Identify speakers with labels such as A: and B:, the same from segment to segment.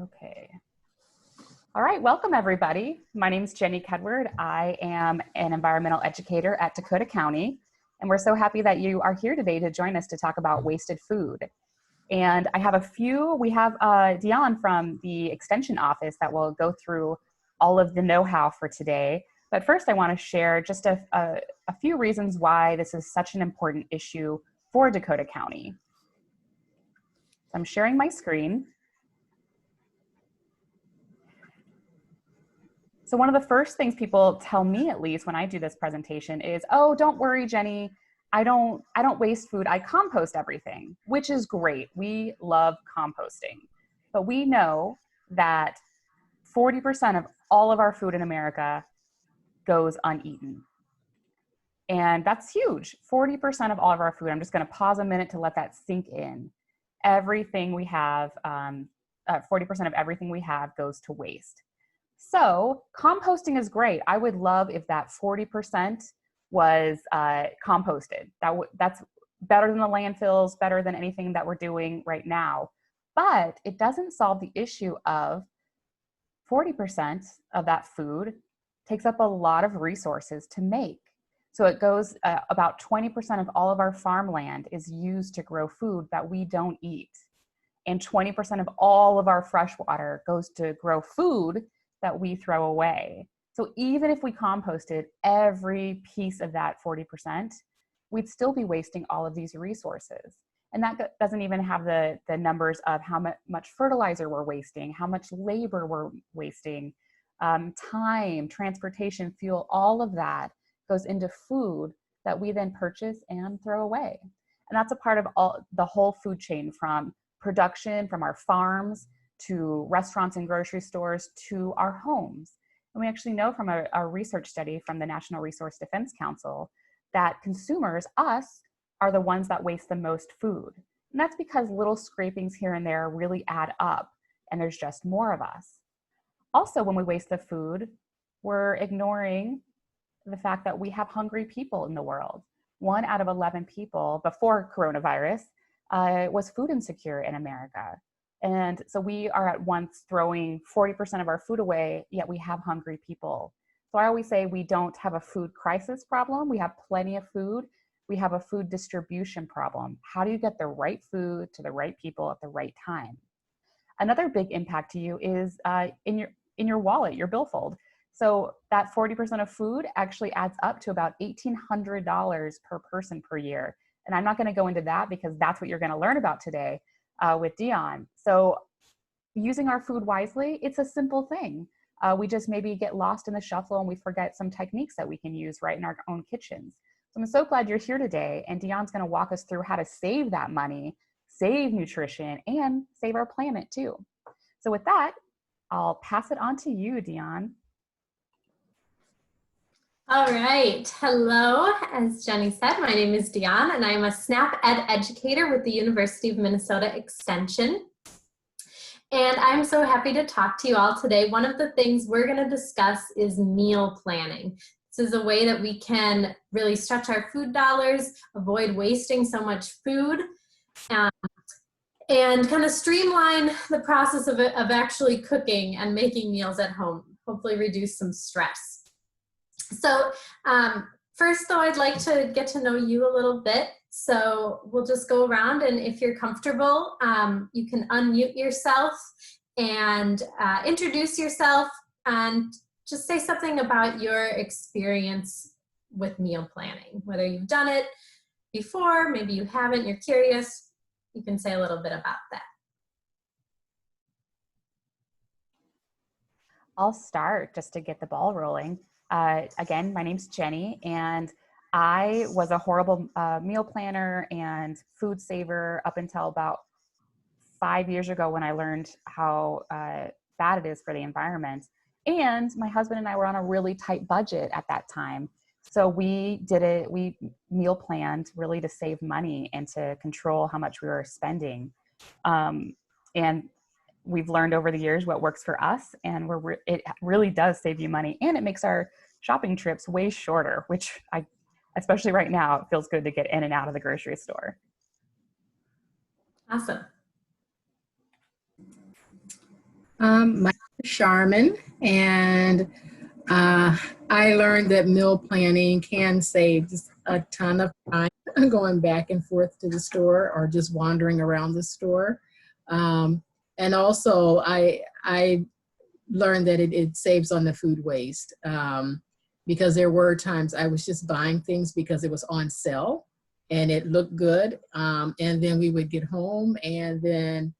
A: Okay. All right, welcome everybody. My name is Jenny Kedward. I am an environmental educator at Dakota County, and we're so happy that you are here today to join us to talk about wasted food. And I have we have Dion from the Extension Office that will go through all of the know-how for today. But first I wanna share just a few reasons why this is such an important issue for Dakota County. So I'm sharing my screen. So one of the first things people tell me, at least when I do this presentation, is, oh, don't worry, Jenny, I don't waste food, I compost everything, which is great. We love composting. But we know that 40% of all of our food in America goes uneaten. And that's huge. 40% of all of our food, I'm just gonna pause a minute to let that sink in. Everything we have, 40% of everything we have goes to waste. So composting is great. I would love if that 40% was composted. That's better than the landfills, better than anything that we're doing right now. But it doesn't solve the issue of 40% of that food takes up a lot of resources to make. So it goes, about 20% of all of our farmland is used to grow food that we don't eat. And 20% of all of our fresh water goes to grow food that we throw away. So even if we composted every piece of that 40%, we'd still be wasting all of these resources. And that doesn't even have the numbers of how much fertilizer we're wasting, how much labor we're wasting, time, transportation, fuel, all of that goes into food that we then purchase and throw away. And that's a part of the whole food chain, from production, from our farms, to restaurants and grocery stores, to our homes. And we actually know from a research study from the National Resource Defense Council that consumers, us, are the ones that waste the most food. And that's because little scrapings here and there really add up, and there's just more of us. Also, when we waste the food, we're ignoring the fact that we have hungry people in the world. 1 out of 11 people before coronavirus was food insecure in America. And so we are at once throwing 40% of our food away, yet we have hungry people. So I always say we don't have a food crisis problem. We have plenty of food. We have a food distribution problem. How do you get the right food to the right people at the right time? Another big impact to you is in your wallet, your billfold. So that 40% of food actually adds up to about $1,800 per person per year. And I'm not gonna go into that because that's what you're gonna learn about today with Dion. So using our food wisely, it's a simple thing. We just maybe get lost in the shuffle and we forget some techniques that we can use right in our own kitchens. So I'm so glad you're here today, and Dion's gonna walk us through how to save that money, save nutrition, and save our planet too. So with that, I'll pass it on to you, Dion.
B: All right, hello. As Jenny said, my name is Dion, and I'm a SNAP Ed educator with the University of Minnesota Extension. And I'm so happy to talk to you all today. One of the things we're going to discuss is meal planning. This is a way that we can really stretch our food dollars, avoid wasting so much food, and kind of streamline the process of actually cooking and making meals at home, hopefully reduce some stress. So first though, I'd like to get to know you a little bit. So we'll just go around, and if you're comfortable, you can unmute yourself and introduce yourself and just say something about your experience with meal planning, whether you've done it before, maybe you haven't, you're curious, you can say a little bit about that.
A: I'll start just to get the ball rolling. Again, my name's Jenny, and I was a horrible meal planner and food saver up until about 5 years ago, when I learned how bad it is for the environment. And my husband and I were on a really tight budget at that time. So we meal planned really to save money and to control how much we were spending. And we've learned over the years what works for us, and it really does save you money, and it makes our shopping trips way shorter, which especially right now, it feels good to get in and out of the grocery store.
B: Awesome.
C: My name is Charmin, and uh, I learned that meal planning can save just a ton of time going back and forth to the store or just wandering around the store. Um, and also, I learned that it saves on the food waste because there were times I was just buying things because it was on sale and it looked good. And then we would get home and then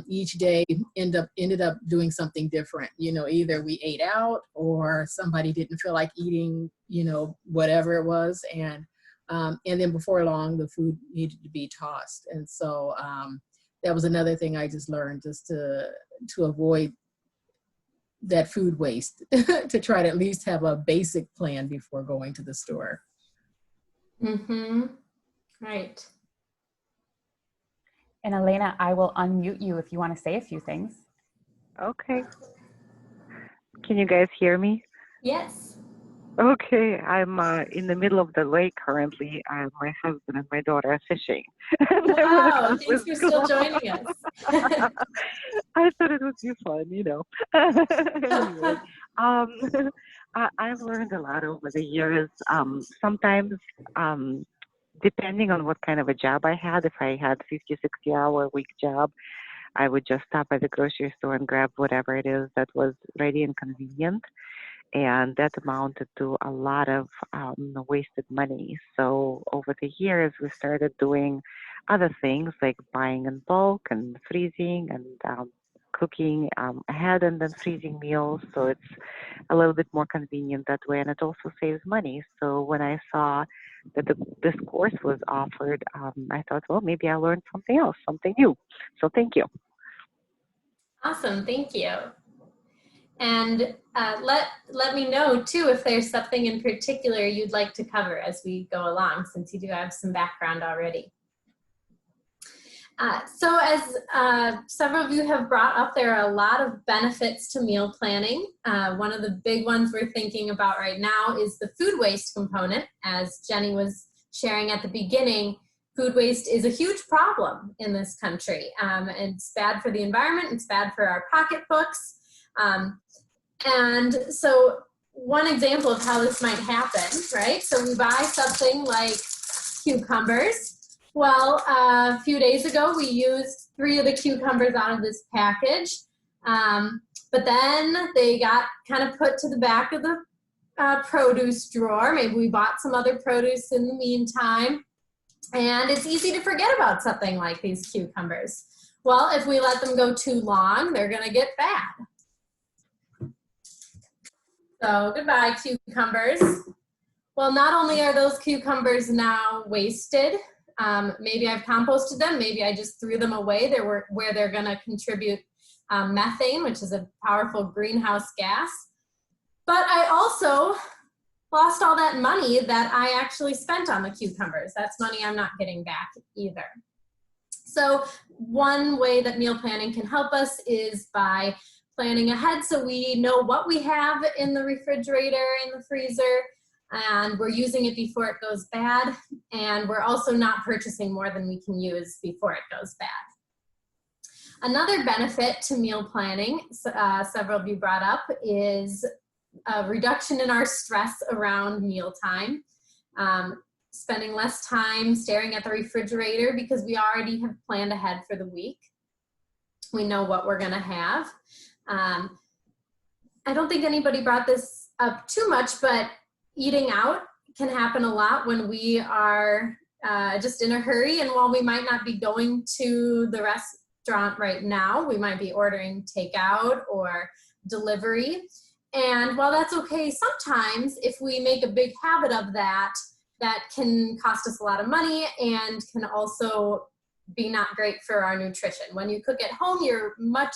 C: each day ended up doing something different. You know, either we ate out or somebody didn't feel like eating, you know, whatever it was. And then before long, the food needed to be tossed. And so that was another thing I just learned, just to avoid that food waste, to try to at least have a basic plan before going to the store.
B: Mm-hmm. Right.
A: And Elena, I will unmute you if you want to say a few things.
D: Okay. Can you guys hear me?
B: Yes.
D: Okay, I'm in the middle of the lake currently. My husband and my daughter are fishing.
B: Wow, thanks for still joining us.
D: I thought it would be fun, you know. Anyway, um, I've learned a lot over the years. Sometimes, depending on what kind of a job I had, if I had 50, 60-hour week job, I would just stop at the grocery store and grab whatever it is that was ready and convenient. And that amounted to a lot of wasted money. So over the years, we started doing other things like buying in bulk and freezing and cooking ahead and then freezing meals. So it's a little bit more convenient that way, and it also saves money. So when I saw that this course was offered, I thought, well, maybe I learned something else, something new. So thank you.
B: Awesome, thank you. And let me know too if there's something in particular you'd like to cover as we go along, since you do have some background already. So as several of you have brought up, there are a lot of benefits to meal planning. One of the big ones we're thinking about right now is the food waste component. As Jenny was sharing at the beginning, food waste is a huge problem in this country. It's bad for the environment, it's bad for our pocketbooks. And so one example of how this might happen, right? So we buy something like cucumbers. Well, a few days ago, we used 3 of the cucumbers out of this package. But then they got kind of put to the back of the produce drawer. Maybe we bought some other produce in the meantime. And it's easy to forget about something like these cucumbers. Well, if we let them go too long, they're going to get bad. So goodbye, cucumbers. Well, not only are those cucumbers now wasted, maybe I've composted them, maybe I just threw them away where they're going to contribute methane, which is a powerful greenhouse gas. But I also lost all that money that I actually spent on the cucumbers. That's money I'm not getting back either. So one way that meal planning can help us is by planning ahead so we know what we have in the refrigerator, in the freezer, and we're using it before it goes bad, and we're also not purchasing more than we can use before it goes bad. Another benefit to meal planning, several of you brought up, is a reduction in our stress around mealtime. Spending less time staring at the refrigerator because we already have planned ahead for the week. We know what we're gonna have. I don't think anybody brought this up too much, but eating out can happen a lot when we are just in a hurry, and while we might not be going to the restaurant right now, we might be ordering takeout or delivery. And while that's okay, sometimes if we make a big habit of that, that can cost us a lot of money and can also be not great for our nutrition. When you cook at home, you're much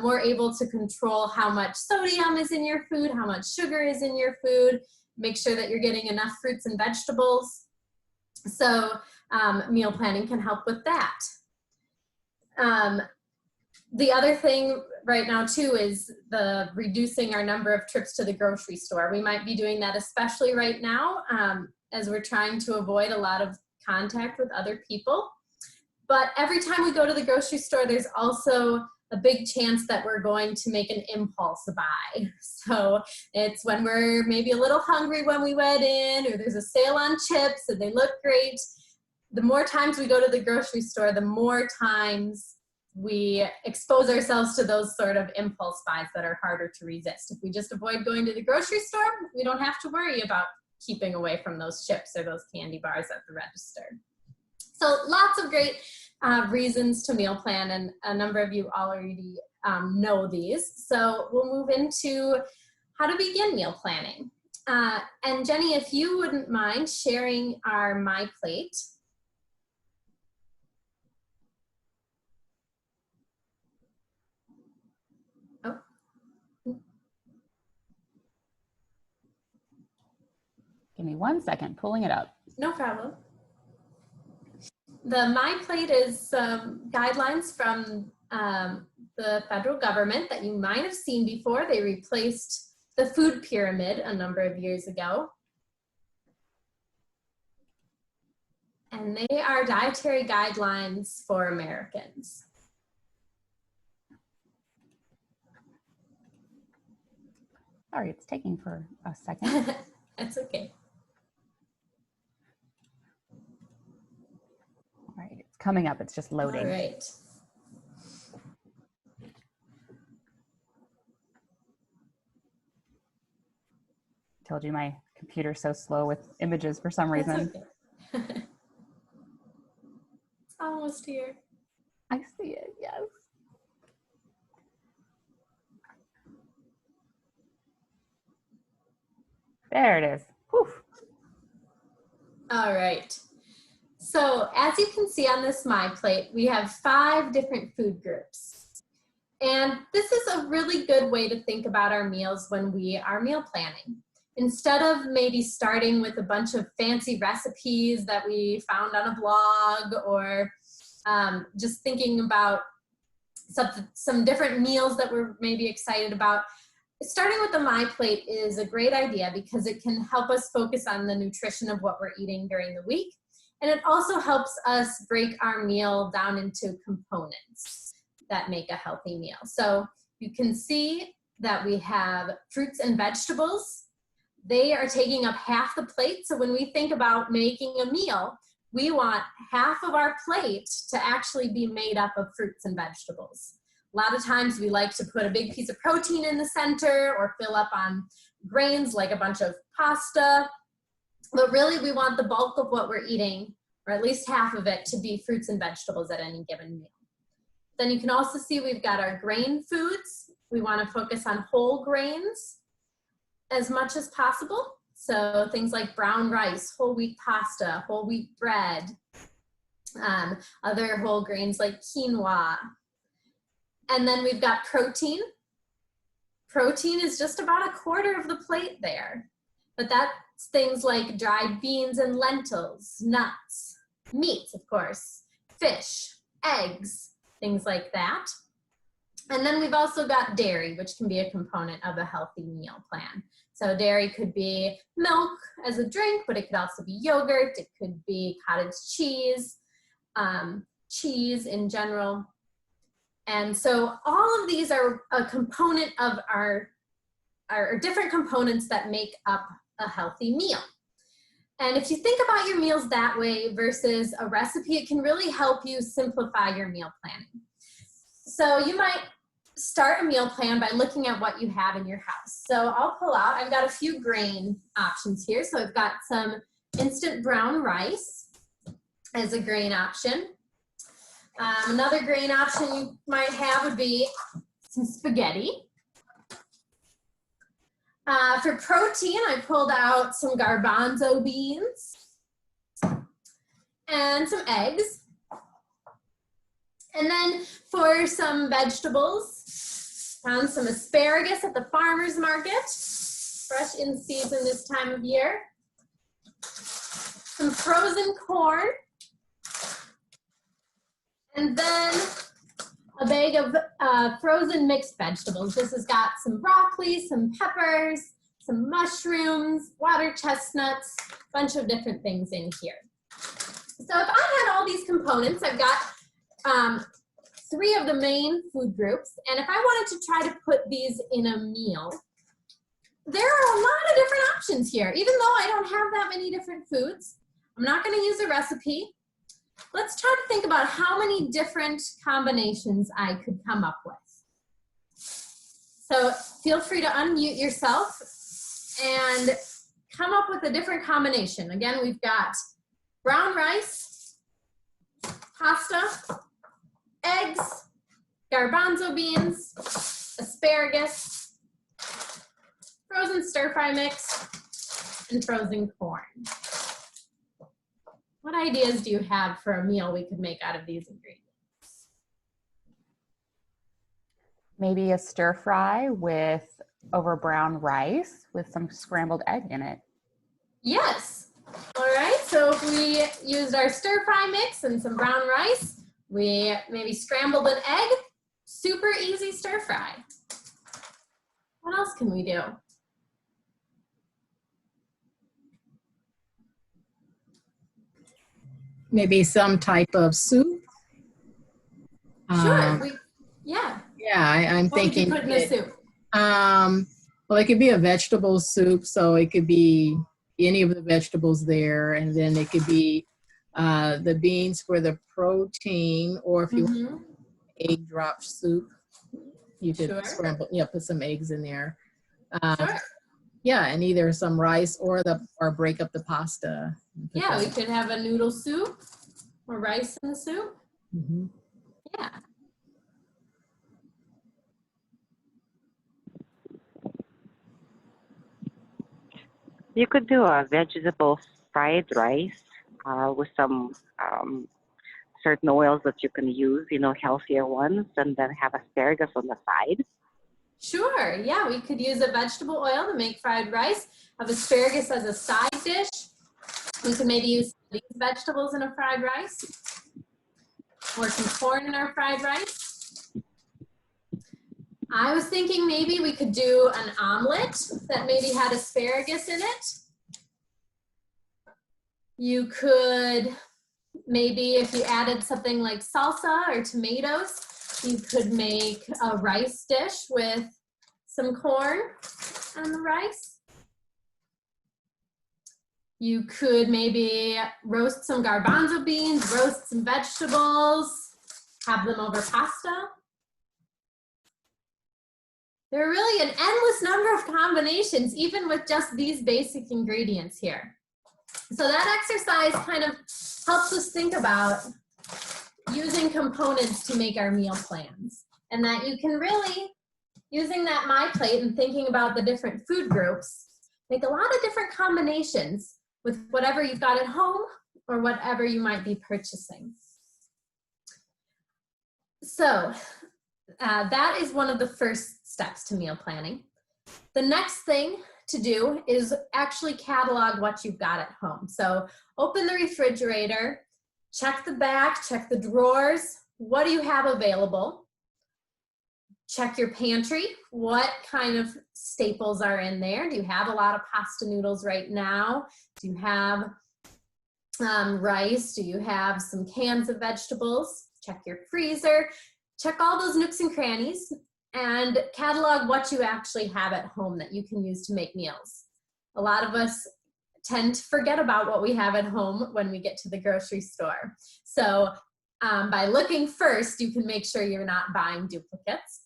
B: more able to control how much sodium is in your food, how much sugar is in your food, make sure that you're getting enough fruits and vegetables. So meal planning can help with that. The other thing right now too is the reducing our number of trips to the grocery store. We might be doing that especially right now as we're trying to avoid a lot of contact with other people. But every time we go to the grocery store, there's also a big chance that we're going to make an impulse buy. So it's when we're maybe a little hungry when we went in, or there's a sale on chips and they look great. The more times we go to the grocery store, the more times we expose ourselves to those sort of impulse buys that are harder to resist. If we just avoid going to the grocery store, we don't have to worry about keeping away from those chips or those candy bars at the register. So lots of great reasons to meal plan, and a number of you already know these. So we'll move into how to begin meal planning. And Jenny, if you wouldn't mind sharing our MyPlate. Oh.
A: Give me 1 second, pulling it up.
B: No problem. The MyPlate is guidelines from the federal government that you might have seen before. They replaced the food pyramid a number of years ago. And they are dietary guidelines for Americans.
A: Sorry, it's taking for a second.
B: That's okay.
A: All right, it's coming up. It's just loading.
B: All right.
A: Told you my computer's so slow with images for some reason.
B: Okay. It's almost here.
A: I see it, yes. There it is. Whew.
B: All right. So as you can see on this MyPlate, we have 5 different food groups. And this is a really good way to think about our meals when we are meal planning. Instead of maybe starting with a bunch of fancy recipes that we found on a blog, or just thinking about some different meals that we're maybe excited about, starting with the MyPlate is a great idea because it can help us focus on the nutrition of what we're eating during the week. And it also helps us break our meal down into components that make a healthy meal. So you can see that we have fruits and vegetables. They are taking up half the plate. So when we think about making a meal, we want half of our plate to actually be made up of fruits and vegetables. A lot of times we like to put a big piece of protein in the center or fill up on grains like a bunch of pasta. But really we want the bulk of what we're eating, or at least half of it, to be fruits and vegetables at any given meal. Then you can also see we've got our grain foods. We want to focus on whole grains as much as possible. So things like brown rice, whole wheat pasta, whole wheat bread, other whole grains like quinoa. And then we've got protein. Protein is just about 1/4 of the plate there. But that's things like dried beans and lentils, nuts, meats, of course, fish, eggs, things like that. And then we've also got dairy, which can be a component of a healthy meal plan. So dairy could be milk as a drink, but it could also be yogurt. It could be cottage cheese, cheese in general. And so all of these are a component of our different components that make up a healthy meal. And if you think about your meals that way versus a recipe, it can really help you simplify your meal planning. So you might start a meal plan by looking at what you have in your house. So I'll pull out, I've got a few grain options here. So I've got some instant brown rice as a grain option. Another grain option you might have would be some spaghetti. For protein, I pulled out some garbanzo beans and some eggs. And then for some vegetables, found some asparagus at the farmer's market, fresh in season this time of year. Some frozen corn. And then a bag of frozen mixed vegetables. This has got some broccoli, some peppers, some mushrooms, water chestnuts, a bunch of different things in here. So if I had all these components, I've got 3 of the main food groups. And if I wanted to try to put these in a meal, there are a lot of different options here. Even though I don't have that many different foods, I'm not going to use a recipe. Let's try to think about how many different combinations I could come up with. So feel free to unmute yourself and come up with a different combination. Again, we've got brown rice, pasta, eggs, garbanzo beans, asparagus, frozen stir-fry mix, and frozen corn. What ideas do you have for a meal we could make out of these ingredients?
A: Maybe a stir fry with over brown rice with some scrambled egg in it.
B: Yes. All right, so if we used our stir fry mix and some brown rice, we maybe scrambled an egg, super easy stir fry. What else can we do?
C: Maybe some type of soup.
B: Sure, yeah.
C: Yeah, I'm
B: What would
C: thinking.
B: you put in the soup?
C: Well, it could be a vegetable soup, so it could be any of the vegetables there, and then it could be the beans for the protein, or if you want egg drop soup, you could scramble, put some eggs in there.
B: Sure.
C: Yeah, and either some rice or break up the pasta.
B: Yeah, we could have a noodle soup or rice in the soup.
C: Mm-hmm.
B: Yeah.
D: You could do a vegetable fried rice with some certain oils that you can use, healthier ones, and then have asparagus on the side.
B: Sure, yeah, we could use a vegetable oil to make fried rice, have asparagus as a side dish. We could maybe use these vegetables in a fried rice, or some corn in our fried rice. I was thinking maybe we could do an omelet that maybe had asparagus in it. You could maybe, if you added something like salsa or tomatoes, you could make a rice dish with some corn on the rice. You could maybe roast some garbanzo beans, roast some vegetables, have them over pasta. There are really an endless number of combinations, even with just these basic ingredients here. So that exercise kind of helps us think about using components to make our meal plans. And that you can really, using that MyPlate and thinking about the different food groups, make a lot of different combinations with whatever you've got at home or whatever you might be purchasing. So that is one of the first steps to meal planning. The next thing to do is actually catalog what you've got at home. So open the refrigerator, check the back, check the drawers. What do you have available? Check your pantry. What kind of staples are in there? Do you have a lot of pasta noodles right now? Do you have rice? Do you have some cans of vegetables? Check your freezer. Check all those nooks and crannies and catalog what you actually have at home that you can use to make meals. A lot of us tend to forget about what we have at home when we get to the grocery store. So by looking first, you can make sure you're not buying duplicates.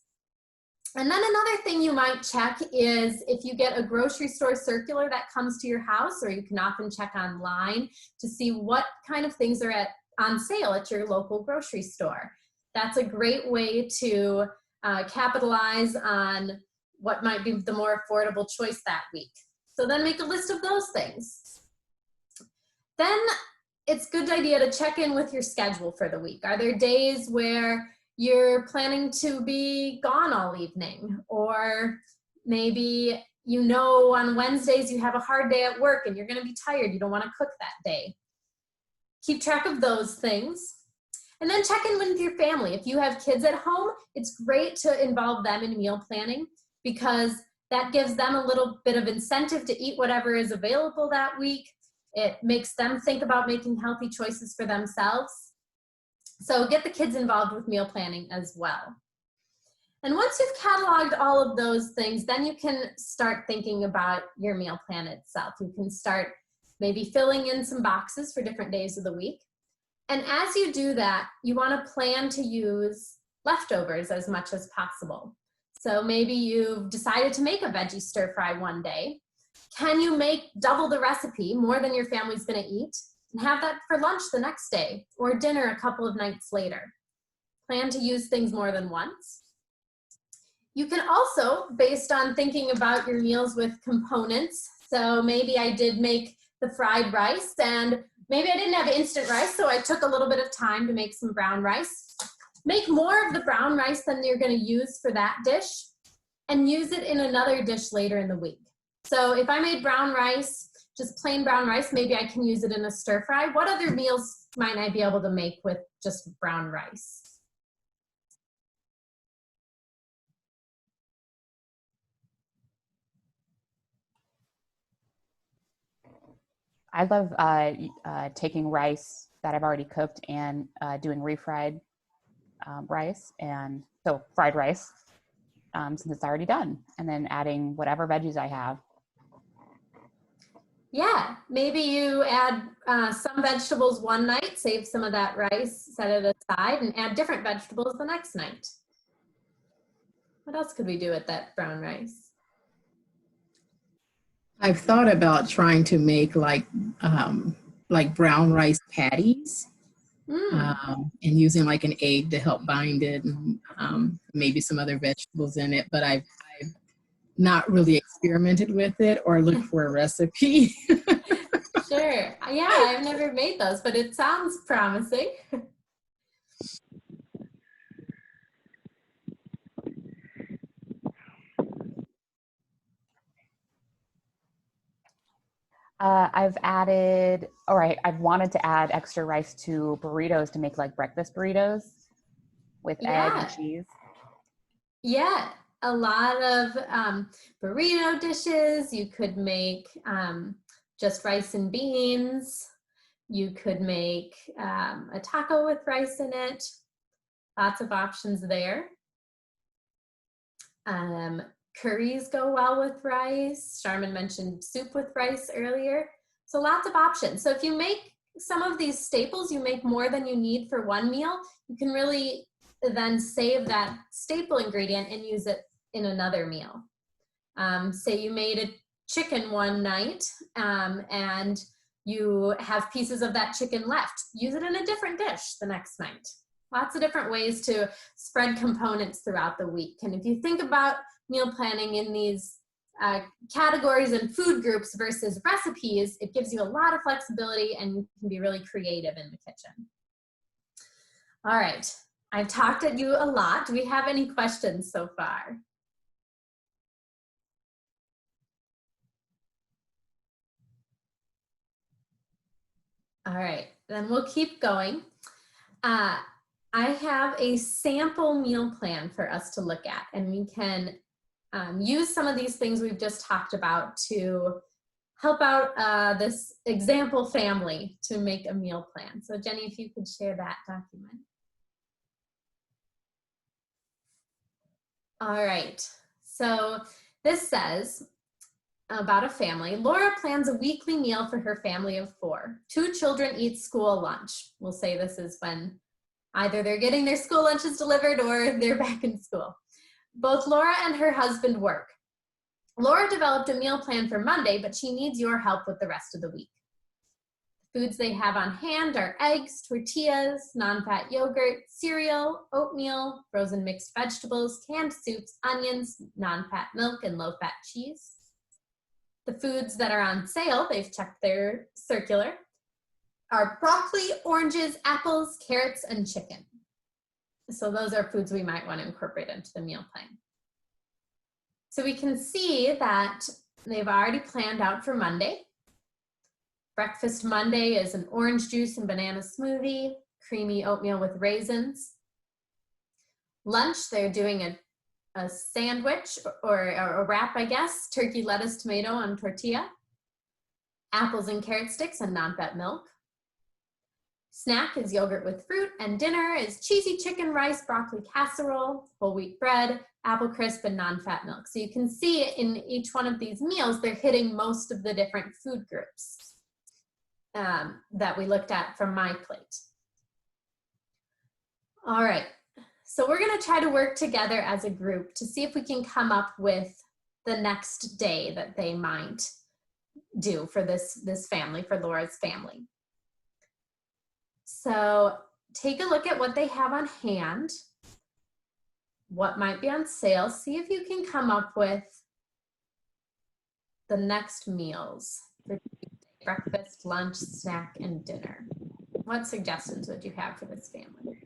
B: And then another thing you might check is if you get a grocery store circular that comes to your house, or you can often check online to see what kind of things are on sale at your local grocery store. That's a great way to capitalize on what might be the more affordable choice that week. So then make a list of those things. Then it's a good idea to check in with your schedule for the week. Are there days where you're planning to be gone all evening? Or maybe on Wednesdays you have a hard day at work and you're gonna be tired, you don't wanna cook that day. Keep track of those things. And then check in with your family. If you have kids at home, it's great to involve them in meal planning because that gives them a little bit of incentive to eat whatever is available that week. It makes them think about making healthy choices for themselves. So get the kids involved with meal planning as well. And once you've cataloged all of those things, then you can start thinking about your meal plan itself. You can start maybe filling in some boxes for different days of the week. And as you do that, you want to plan to use leftovers as much as possible. So maybe you've decided to make a veggie stir fry one day. Can you make double the recipe, more than your family's going to eat, and have that for lunch the next day or dinner a couple of nights later? Plan to use things more than once. You can also, based on thinking about your meals with components, so maybe I did make the fried rice and maybe I didn't have instant rice, so I took a little bit of time to make some brown rice. Make more of the brown rice than you're going to use for that dish and use it in another dish later in the week. So if I made brown rice, just plain brown rice, maybe I can use it in a stir fry. What other meals might I be able to make with just brown rice?
A: I love taking rice that I've already cooked and doing refried rice, and so fried rice since it's already done, and then adding whatever veggies I have.
B: Yeah, maybe you add some vegetables one night, save some of that rice, set it aside, and add different vegetables the next night. What else could we do with that brown rice?
C: I've thought about trying to make like brown rice patties, and using like an egg to help bind it, and maybe some other vegetables in it. But I've not really experimented with it or looked for a recipe.
B: Sure. Yeah, I've never made those, but it sounds promising.
A: I've wanted to add extra rice to burritos to make like breakfast burritos with egg and cheese.
B: Yeah, a lot of burrito dishes. You could make just rice and beans. You could make a taco with rice in it. Lots of options there. Curries go well with rice. Charmin mentioned soup with rice earlier. So lots of options. So if you make some of these staples, you make more than you need for one meal, you can really then save that staple ingredient and use it in another meal. Say you made a chicken one night and you have pieces of that chicken left. Use it in a different dish the next night. Lots of different ways to spread components throughout the week. And if you think about meal planning in these categories and food groups versus recipes, it gives you a lot of flexibility and you can be really creative in the kitchen. All right, I've talked at you a lot. Do we have any questions so far? All right, then we'll keep going. I have a sample meal plan for us to look at, and we can use some of these things we've just talked about to help out this example family to make a meal plan. So Jenny, if you could share that document. All right, so this says about a family. Laura plans a weekly meal for her family of 4. 2 children eat school lunch. We'll say this is when either they're getting their school lunches delivered or they're back in school. Both Laura and her husband work. Laura developed a meal plan for Monday, but she needs your help with the rest of the week. Foods they have on hand are eggs, tortillas, non-fat yogurt, cereal, oatmeal, frozen mixed vegetables, canned soups, onions, non-fat milk, and low-fat cheese. The foods that are on sale, they've checked their circular, are broccoli, oranges, apples, carrots, and chicken. So those are foods we might want to incorporate into the meal plan. So we can see that they've already planned out for Monday. Breakfast Monday is an orange juice and banana smoothie, creamy oatmeal with raisins. Lunch, they're doing a sandwich or a wrap, I guess, turkey, lettuce, tomato on tortilla, apples and carrot sticks and non-fat milk. Snack is yogurt with fruit, and dinner is cheesy chicken, rice, broccoli casserole, whole wheat bread, apple crisp, and non-fat milk. So you can see in each one of these meals, they're hitting most of the different food groups that we looked at from MyPlate. All right, so we're gonna try to work together as a group to see if we can come up with the next day that they might do for this family, for Laura's family. So take a look at what they have on hand, what might be on sale. See if you can come up with the next meals for breakfast, lunch, snack, and dinner. What suggestions would you have for this family?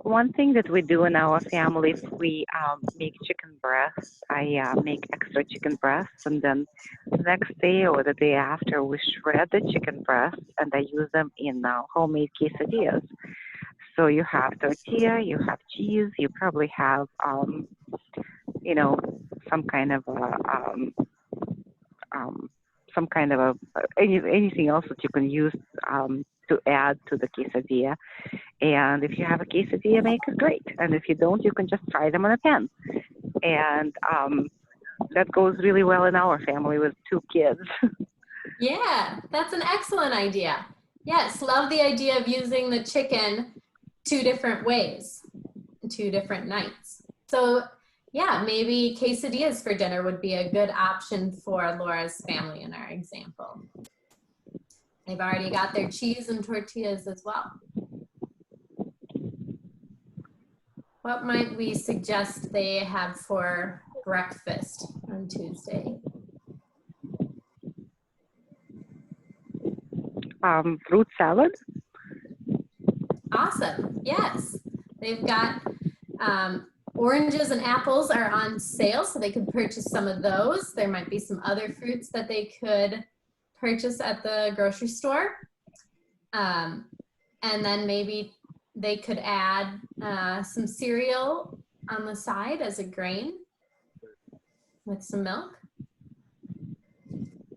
D: One thing that we do in our family is we make chicken breasts. I make extra chicken breasts, and then the next day or the day after, we shred the chicken breasts, and I use them in homemade quesadillas. So you have tortilla, you have cheese, you probably have, some kind of anything else that you can use to add to the quesadilla. And if you have a quesadilla maker, great. And if you don't, you can just fry them in a pan. And that goes really well in our family with 2 kids.
B: Yeah, that's an excellent idea. Yes, love the idea of using the chicken 2 different ways, 2 different nights. So yeah, maybe quesadillas for dinner would be a good option for Laura's family in our example. They've already got their cheese and tortillas as well. What might we suggest they have for breakfast on Tuesday?
D: Fruit salad.
B: Awesome, yes. They've got oranges and apples are on sale, so they could purchase some of those. There might be some other fruits that they could purchase at the grocery store. And then maybe they could add some cereal on the side as a grain with some milk.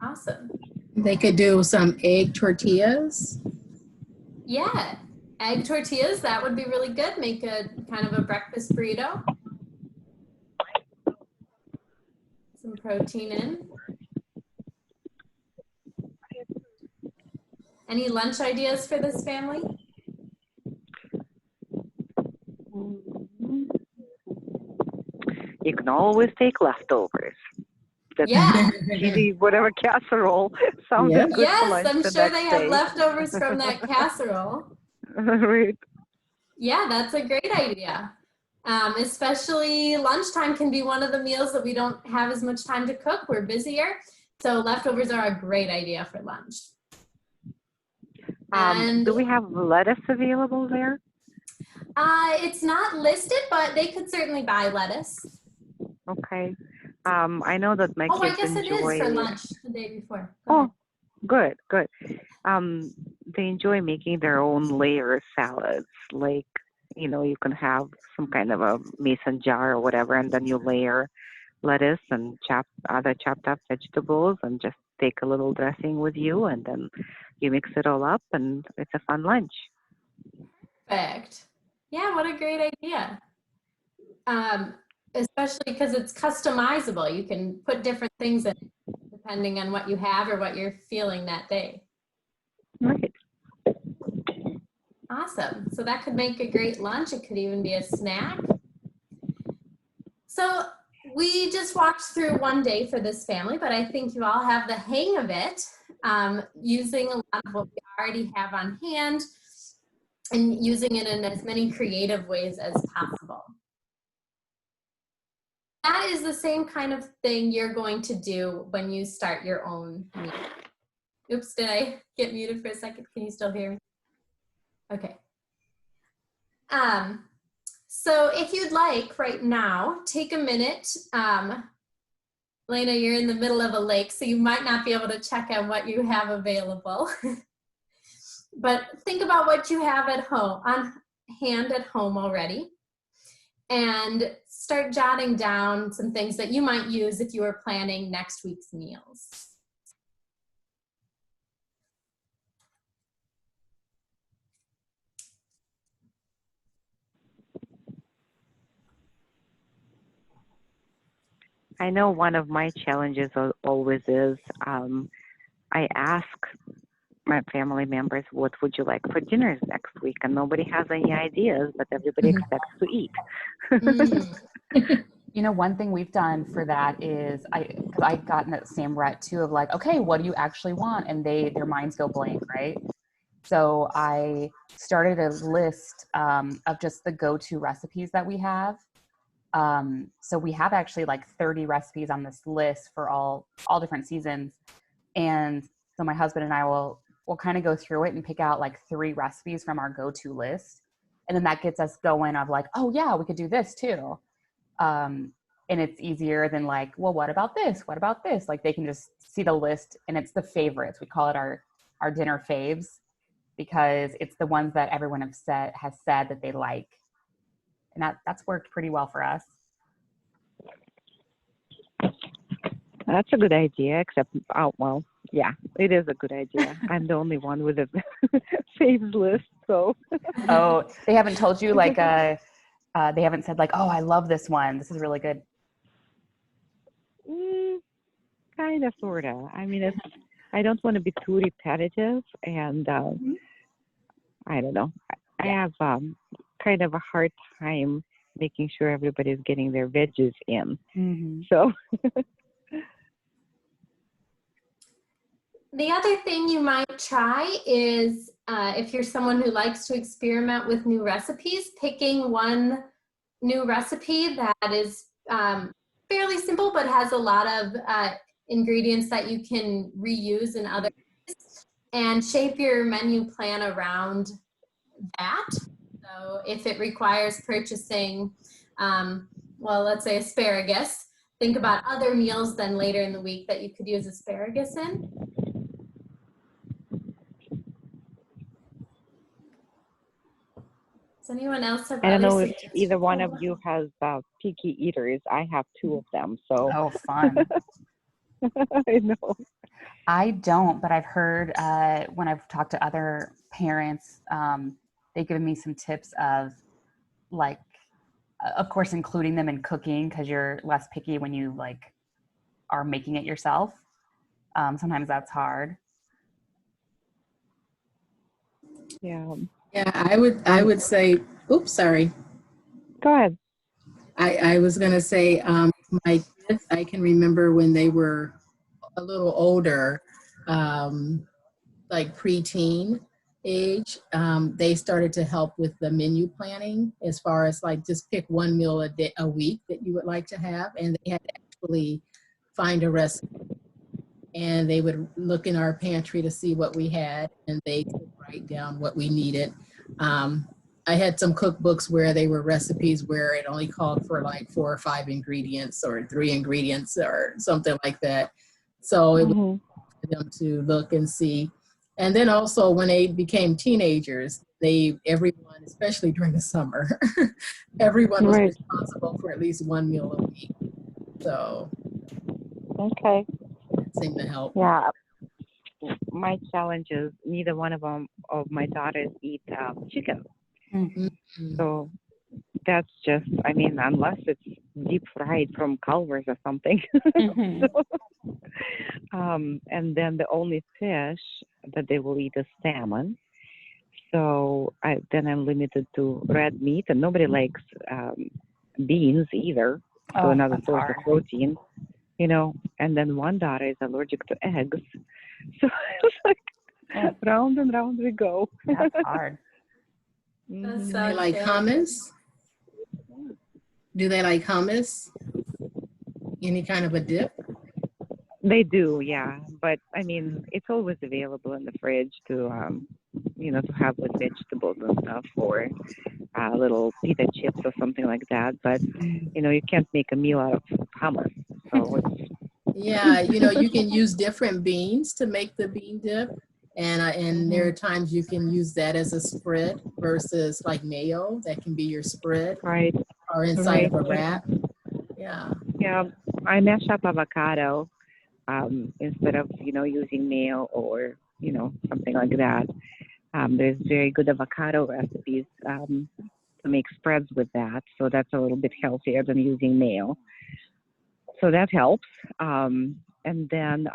B: Awesome.
C: They could do some egg tortillas.
B: Yeah, egg tortillas, that would be really good. Make a kind of a breakfast burrito. Some protein in. Any lunch ideas for this family?
D: You can always take leftovers.
B: Yeah.
D: Cheesy, whatever casserole sounded good for lunch.
B: Yes, I'm sure they have leftovers from that casserole.
D: Right.
B: Yeah, that's a great idea. Especially lunchtime can be one of the meals that we don't have as much time to cook. We're busier. So leftovers are a great idea for lunch. And
D: do we have lettuce available there?
B: It's not listed, but they could certainly buy lettuce.
D: Okay. I know that my kids
B: I guess
D: enjoy.
B: it is for lunch the day before.
D: Good. They enjoy making their own layer salads. Like, you can have some kind of a mason jar or whatever, and then you layer lettuce and other chopped up vegetables, and just take a little dressing with you, and then you mix it all up, and it's a fun lunch.
B: Perfect. Yeah, what a great idea. Especially because it's customizable. You can put different things in depending on what you have or what you're feeling that day.
D: Right.
B: Awesome. So that could make a great lunch. It could even be a snack. So we just walked through one day for this family, but I think you all have the hang of it, using a lot of what we already have on hand and using it in as many creative ways as possible. That is the same kind of thing you're going to do when you start your own meal. Oops, did I get muted for a second? Can you still hear me? Okay. So if you'd like right now, take a minute. Lena, you're in the middle of a lake, so you might not be able to check out what you have available. But think about what you have at home, on hand at home already, and start jotting down some things that you might use if you were planning next week's meals.
D: I know one of my challenges always is I ask my family members, what would you like for dinners next week? And nobody has any ideas, but everybody expects to eat.
A: You know, one thing we've done for that is because I got in that same rut too of like, okay, what do you actually want? And their minds go blank, right? So I started a list of just the go-to recipes that we have. So we have actually like 30 recipes on this list for all different seasons. And so my husband and I will kind of go through it and pick out like 3 recipes from our go-to list. And then that gets us going of like, oh yeah, we could do this too. And it's easier than like, well, what about this? What about this? Like they can just see the list and it's the favorites. We call it our dinner faves because it's the ones that everyone has said that they like. And that's worked pretty well for us.
D: That's a good idea, except, well, yeah, it is a good idea. I'm the only one with a faves list, so.
A: Oh, they haven't told you like, they haven't said like, oh, I love this one. This is really good.
D: Kind of, sort of. I mean, I don't want to be too repetitive, and I don't know. I have kind of a hard time making sure everybody's getting their veggies in. So.
B: The other thing you might try is if you're someone who likes to experiment with new recipes, picking one new recipe that is fairly simple but has a lot of ingredients that you can reuse in other ways, and shape your menu plan around that. So if it requires purchasing, well, let's say asparagus, think about other meals then later in the week that you could use asparagus in. Does anyone else have?
D: I don't know if either one of you has picky eaters. I have 2 of them, so.
A: Oh, fun.
D: I know.
A: I don't, but I've heard when I've talked to other parents, they've given me some tips of like, of course, including them in cooking because you're less picky when you like are making it yourself. Sometimes that's hard.
C: Yeah, I would say, oops, sorry.
D: Go ahead.
C: I was going to say, my kids, I can remember when they were a little older, like preteen age, they started to help with the menu planning as far as like just pick one meal a week that you would like to have. And they had to actually find a recipe. And they would look in our pantry to see what we had, and they could write down what we needed. I had some cookbooks where they were recipes where it only called for like 4 or 5 ingredients or 3 ingredients or something like that. So it was for them to look and see. And then also when they became teenagers, everyone, especially during the summer, everyone was responsible for at least one meal a week. So.
D: Okay.
C: Seem to help.
D: Yeah. My challenge is neither one of my daughters eat chicken. So that's just, I mean, unless it's deep fried from Culver's or something. And then the only fish that they will eat is salmon. So then I'm limited to red meat, and nobody likes beans either. So another source of protein. You know, and then one daughter is allergic to eggs. So it's like round and round we go.
A: That's hard.
B: That's
C: Do they like hummus? Do they like hummus? Any kind of a dip?
D: They do, yeah. But I mean, it's always available in the fridge to, to have with vegetables and stuff, or little pita chips or something like that. But, you can't make a meal out of hummus. So
C: yeah, you can use different beans to make the bean dip. And there are times you can use that as a spread versus like mayo. That can be your spread.
D: Right.
C: Or inside of a wrap. Yeah.
D: Yeah, I mash up avocado instead of, using mayo or, something like that. There's very good avocado recipes to make spreads with that. So that's a little bit healthier than using mayo. So that helps. And then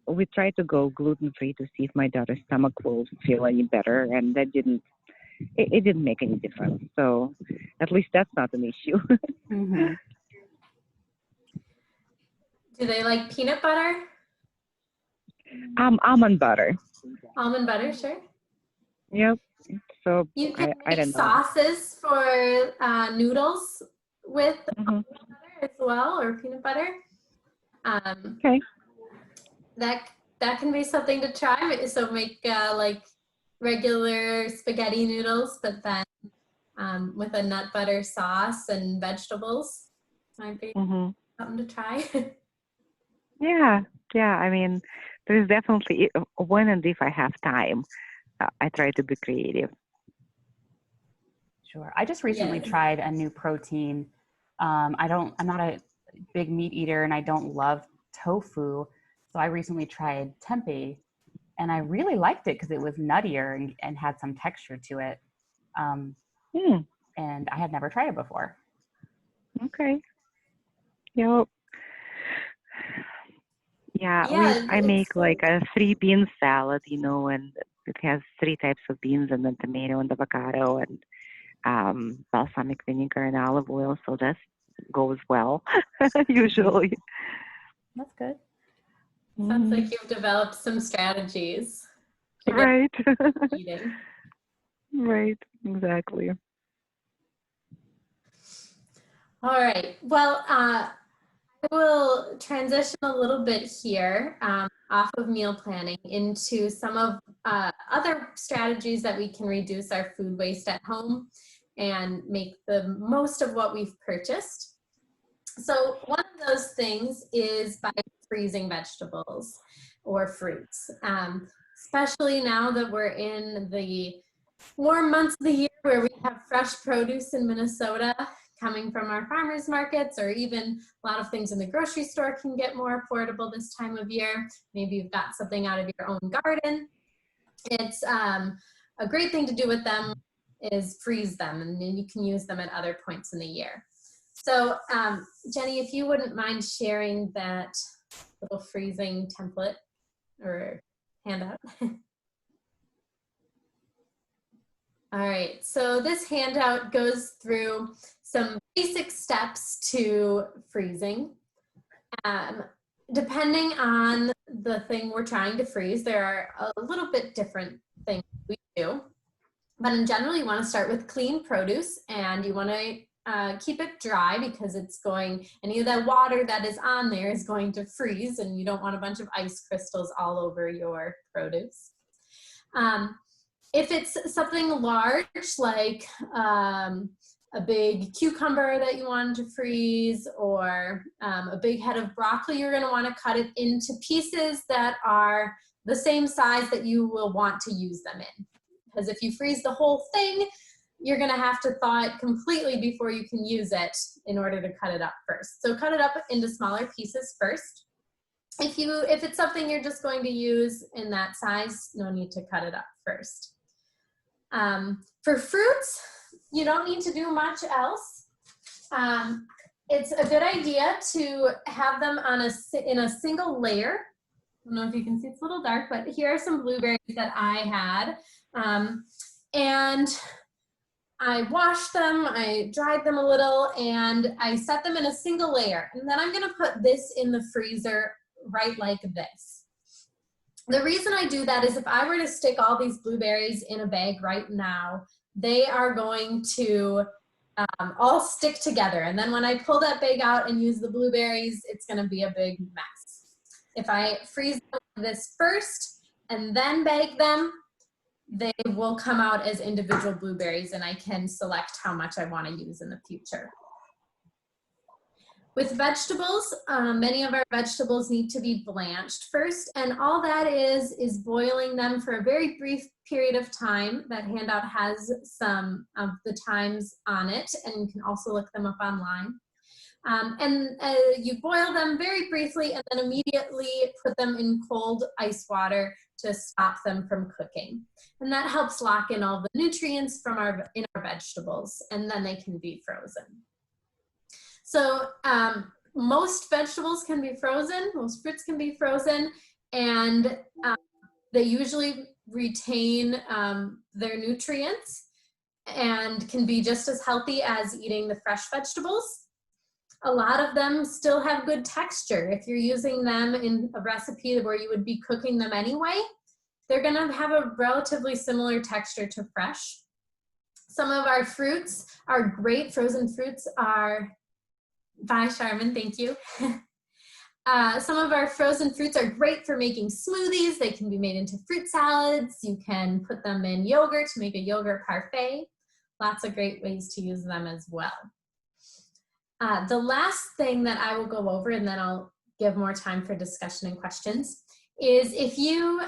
D: we try to go gluten-free to see if my daughter's stomach will feel any better, and that it didn't make any difference. So at least that's not an issue.
A: Mm-hmm.
B: Do they like peanut butter?
D: Almond butter.
B: Almond butter, sure.
D: Yep. So
B: You can
D: I
B: make
D: don't know.
B: sauces for noodles with
D: Mhm.
B: almond butter as well, or peanut butter.
D: Okay.
B: That can be something to try. So make like regular spaghetti noodles, but then with a nut butter sauce and vegetables. Might be
D: Mhm.
B: something to try.
D: Yeah. Yeah. I mean, there's definitely when and if I have time, I try to be creative.
A: Sure. I just recently
B: Yes.
A: tried a new protein. I'm not a big meat eater and I don't love tofu. So I recently tried tempeh and I really liked it because it was nuttier and had some texture to it.
D: Hmm.
A: And I had never tried it before.
D: Okay. Yep. Yeah,
B: Yeah,
D: I make like a 3 bean salad, and it has 3 types of beans and then tomato and avocado and balsamic vinegar and olive oil. So that goes well usually.
A: That's good.
B: sounds like
D: Mhm.
B: you've developed some strategies to get
D: Right.
B: eating.
D: Right. Exactly.
B: All right. Well, I will transition a little bit here off of meal planning into some of other strategies that we can reduce our food waste at home and make the most of what we've purchased. So one of those things is by freezing vegetables or fruits, especially now that we're in the warm months of the year where we have fresh produce in Minnesota coming from our farmers markets, or even a lot of things in the grocery store can get more affordable this time of year. Maybe you've got something out of your own garden. It's a great thing to do with them is freeze them, and then you can use them at other points in the year. So Jenny, if you wouldn't mind sharing that little freezing template or handout. All right, so this handout goes through some basic steps to freezing. Depending on the thing we're trying to freeze, there are a little bit different things we do. But in general, you want to start with clean produce, and you want to keep it dry because any of that water that is on there is going to freeze, and you don't want a bunch of ice crystals all over your produce. If it's something large, like a big cucumber that you want to freeze, or a big head of broccoli, you're going to want to cut it into pieces that are the same size that you will want to use them in. Because if you freeze the whole thing, you're going to have to thaw it completely before you can use it in order to cut it up first. So cut it up into smaller pieces first. If it's something you're just going to use in that size, no need to cut it up first. For fruits, you don't need to do much else. It's a good idea to have them in a single layer. I don't know if you can see, it's a little dark, but here are some blueberries that I had. And I washed them, I dried them a little, and I set them in a single layer. And then I'm gonna put this in the freezer right like this. The reason I do that is if I were to stick all these blueberries in a bag right now, they are going to all stick together. And then when I pull that bag out and use the blueberries, it's gonna be a big mess. If I freeze this first and then bag them, they will come out as individual blueberries, and I can select how much I want to use in the future. With vegetables, many of our vegetables need to be blanched first, and all that is boiling them for a very brief period of time. That handout has some of the times on it, and you can also look them up online. You boil them very briefly and then immediately put them in cold ice water to stop them from cooking. And that helps lock in all the nutrients in our vegetables, and then they can be frozen. So most vegetables can be frozen, most fruits can be frozen, and they usually retain their nutrients and can be just as healthy as eating the fresh vegetables. A lot of them still have good texture. If you're using them in a recipe where you would be cooking them anyway, they're gonna have a relatively similar texture to fresh. Some of our fruits are great. Frozen fruits are, bye Charmin, thank you. Some of our frozen fruits are great for making smoothies. They can be made into fruit salads. You can put them in yogurt to make a yogurt parfait. Lots of great ways to use them as well. The last thing that I will go over, and then I'll give more time for discussion and questions, is if you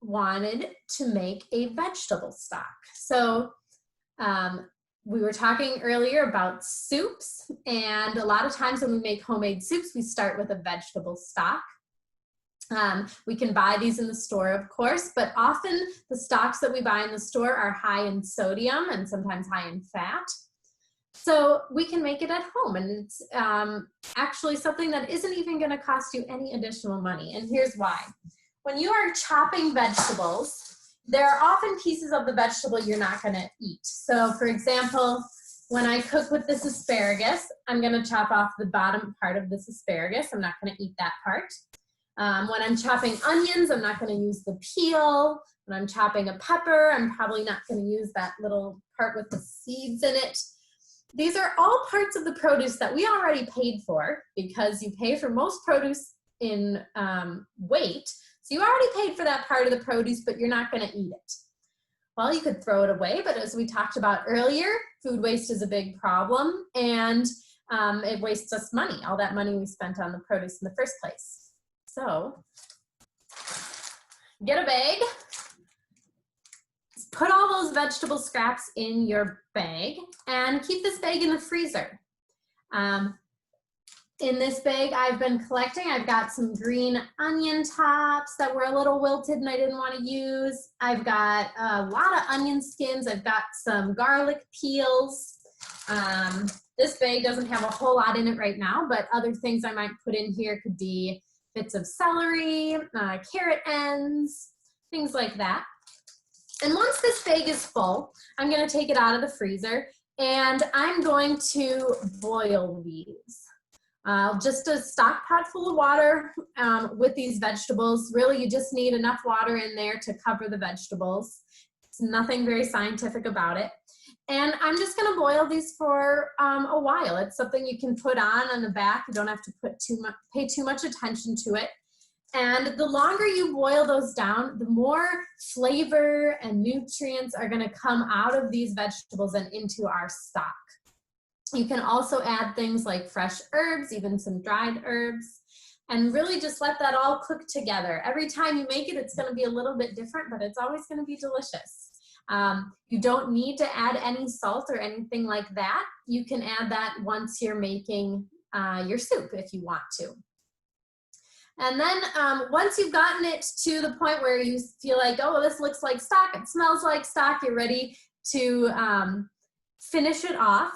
B: wanted to make a vegetable stock. So we were talking earlier about soups, and a lot of times when we make homemade soups, we start with a vegetable stock. We can buy these in the store, of course, but often the stocks that we buy in the store are high in sodium and sometimes high in fat. So we can make it at home, and it's actually something that isn't even going to cost you any additional money. And here's why. When you are chopping vegetables, there are often pieces of the vegetable you're not going to eat. So for example, when I cook with this asparagus, I'm going to chop off the bottom part of this asparagus. I'm not going to eat that part. When I'm chopping onions, I'm not going to use the peel. When I'm chopping a pepper, I'm probably not going to use that little part with the seeds in it. These are all parts of the produce that we already paid for, because you pay for most produce in weight. So you already paid for that part of the produce, but you're not going to eat it. Well, you could throw it away, but as we talked about earlier, food waste is a big problem, and it wastes us money, all that money we spent on the produce in the first place. So get a bag. Put all those vegetable scraps in your bag and keep this bag in the freezer. In this bag I've been collecting, I've got some green onion tops that were a little wilted and I didn't want to use. I've got a lot of onion skins. I've got some garlic peels. This bag doesn't have a whole lot in it right now, but other things I might put in here could be bits of celery, carrot ends, things like that. And once this bag is full, I'm going to take it out of the freezer and I'm going to boil these. Just a stock pot full of water with these vegetables. Really, you just need enough water in there to cover the vegetables. It's nothing very scientific about it. And I'm just going to boil these for a while. It's something you can put on the back. You don't have to pay too much attention to it. And the longer you boil those down, the more flavor and nutrients are going to come out of these vegetables and into our stock. You can also add things like fresh herbs, even some dried herbs, and really just let that all cook together. Every time you make it, it's going to be a little bit different, but it's always going to be delicious. You don't need to add any salt or anything like that. You can add that once you're making your soup if you want to. And then once you've gotten it to the point where you feel like, oh, this looks like stock, it smells like stock, you're ready to finish it off.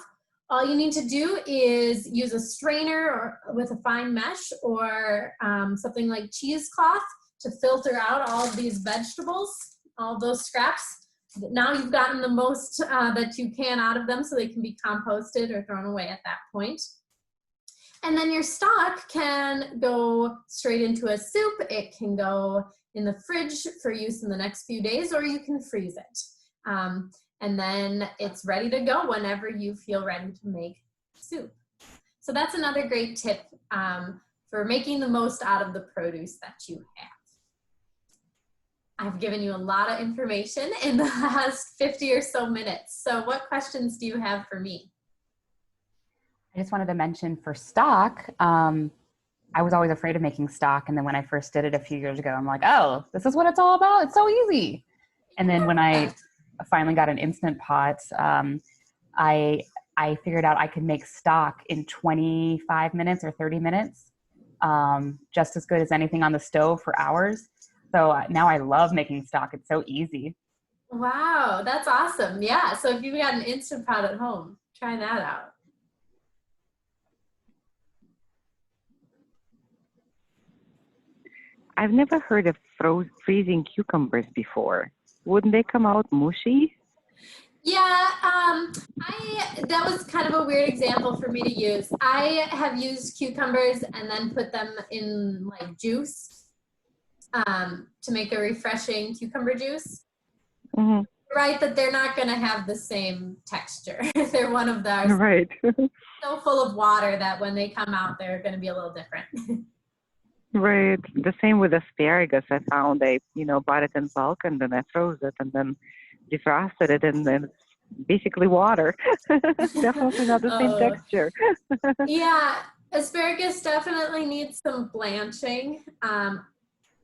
B: All you need to do is use a strainer or with a fine mesh or something like cheesecloth to filter out all of these vegetables, all those scraps. Now you've gotten the most that you can out of them so they can be composted or thrown away at that point. And then your stock can go straight into a soup. It can go in the fridge for use in the next few days, or you can freeze it. And then it's ready to go whenever you feel ready to make soup. So that's another great tip for making the most out of the produce that you have. I've given you a lot of information in the last 50 or so minutes. So what questions do you have for me?
A: I just wanted to mention for stock, I was always afraid of making stock. And then when I first did it a few years ago, I'm like, oh, this is what it's all about. It's so easy. And then when I finally got an Instant Pot, I figured out I could make stock in 25 minutes or 30 minutes, just as good as anything on the stove for hours. So now I love making stock. It's so easy.
B: Wow, that's awesome. Yeah, so if you've got an Instant Pot at home, try that out.
D: I've never heard of freezing cucumbers before. Wouldn't they come out mushy?
B: Yeah, that was kind of a weird example for me to use. I have used cucumbers and then put them in like juice to make a refreshing cucumber juice.
D: Mm-hmm.
B: Right, that they're not going to have the same texture. They're one of those
D: Right.
B: so full of water that when they come out, they're going to be a little different.
D: Right. The same with asparagus. I found I, bought it in bulk and then I froze it and then defrosted it and then it's basically water. Definitely not the same texture.
B: Yeah, asparagus definitely needs some blanching.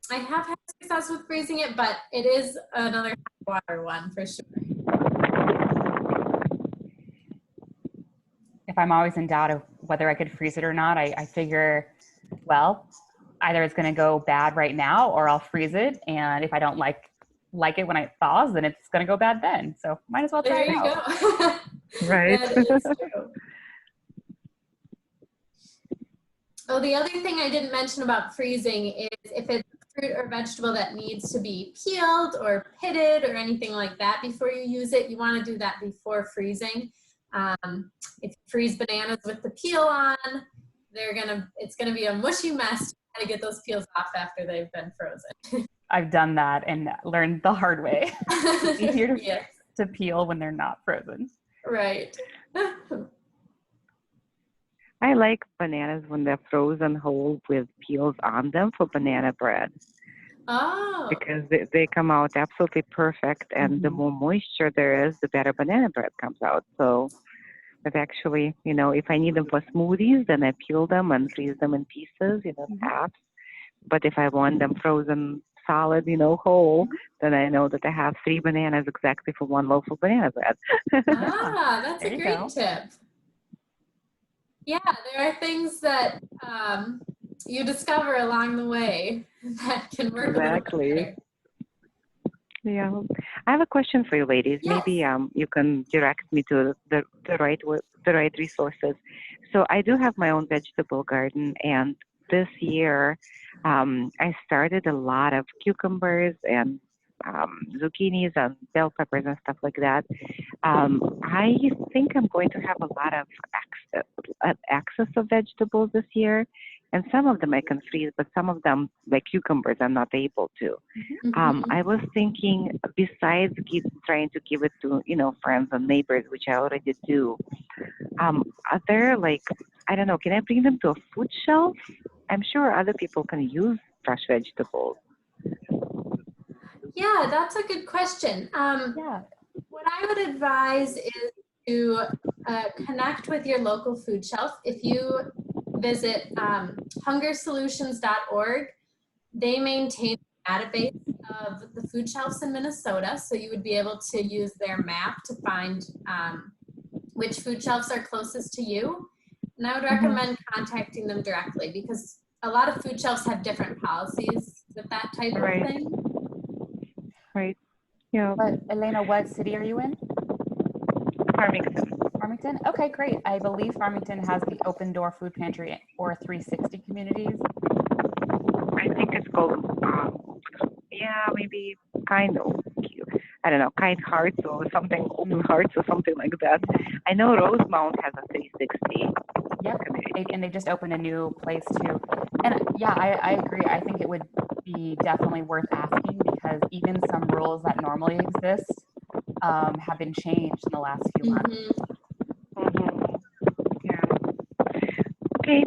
B: I have had success with freezing it, but it is another water one for sure.
A: If I'm always in doubt of whether I could freeze it or not, I figure, well, either it's going to go bad right now or I'll freeze it. And if I don't like it when it thaws, then it's going to go bad then. So might as well try it out.
B: There you go.
D: Right.
B: That is true. Oh, the other thing I didn't mention about freezing is if it's fruit or vegetable that needs to be peeled or pitted or anything like that before you use it, you want to do that before freezing. If you freeze bananas with the peel on, it's gonna be a mushy mess to get those peels off after they've been frozen.
A: I've done that and learned the hard way. It's easier
B: Yes.
A: to peel when they're not frozen.
B: Right.
D: I like bananas when they're frozen whole with peels on them for banana bread.
B: Oh.
D: Because they come out absolutely perfect, and the more moisture there is, the better banana bread comes out. So I've actually, if I need them for smoothies, then I peel them and freeze them in pieces, halves. But if I want them frozen solid, whole, then I know that I have 3 bananas exactly for 1 loaf of banana bread.
B: That's a great tip. Yeah, there are things that you discover along the way that can work
D: Exactly.
B: a little better.
D: Yeah, I have a question for you, ladies.
B: Yes.
D: Maybe you can direct me to the right resources. So I do have my own vegetable garden, and this year I started a lot of cucumbers and zucchinis and bell peppers and stuff like that. I think I'm going to have a lot of access of vegetables this year, and some of them I can freeze, but some of them, like cucumbers, I'm not able to. I was thinking, besides trying to give it to friends and neighbors, which I already do, are there I don't know, can I bring them to a food shelf? I'm sure other people can use fresh vegetables.
B: Yeah, that's a good question. What I would advise is to connect with your local food shelf. If you visit hungersolutions.org, they maintain a database of the food shelves in Minnesota, so you would be able to use their map to find which food shelves are closest to you. And I would recommend contacting them directly because a lot of food shelves have different policies with that type of thing.
D: Right. Yeah.
A: But Elena, what city are you in?
D: Farmington.
A: Farmington? Okay, great. I believe Farmington has the Open Door Food Pantry or 360 communities.
D: I think it's called, maybe kind hearts or something, open hearts or something like that. I know Rosemount has a 360.
A: Yep, and they just opened a new place too. And yeah, I agree. I think it would be definitely worth asking because even some rules that normally exist have been changed in the last few months.
D: Yeah. Okay.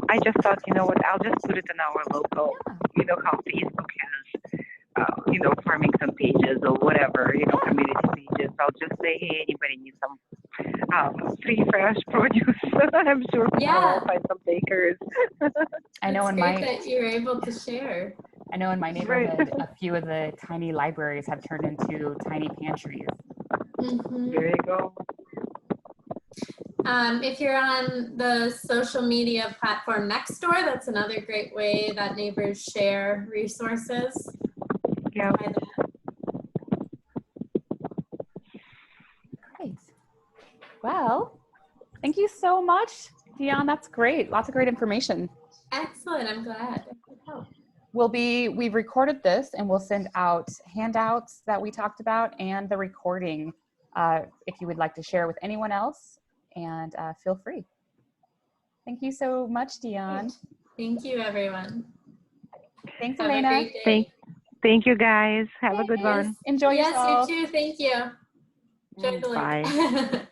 D: I just thought, I'll just put it in our local, how Facebook has, Farmington pages or whatever, community pages. I'll just say, hey, anybody needs some free fresh produce? I'm sure I'll find some takers.
A: I know
B: that you're able to share.
A: I know in my neighborhood, a few of the tiny libraries have turned into tiny pantries.
D: There you go.
B: If you're on the social media platform Nextdoor, that's another great way that neighbors share resources.
D: Yeah.
A: Great. Well, thank you so much, Dion. That's great. Lots of great information.
B: Excellent. I'm glad.
A: we've recorded this and we'll send out handouts that we talked about and the recording if you would like to share with anyone else, and feel free. Thank you so much, Dion.
B: Thank you, everyone.
A: Thanks,
B: Have
A: Elena.
B: a great day.
D: Thank you, guys. Have a good one.
A: Enjoy yourself.
B: Yes, you too. Thank you. Enjoy the
D: Bye.
B: lake.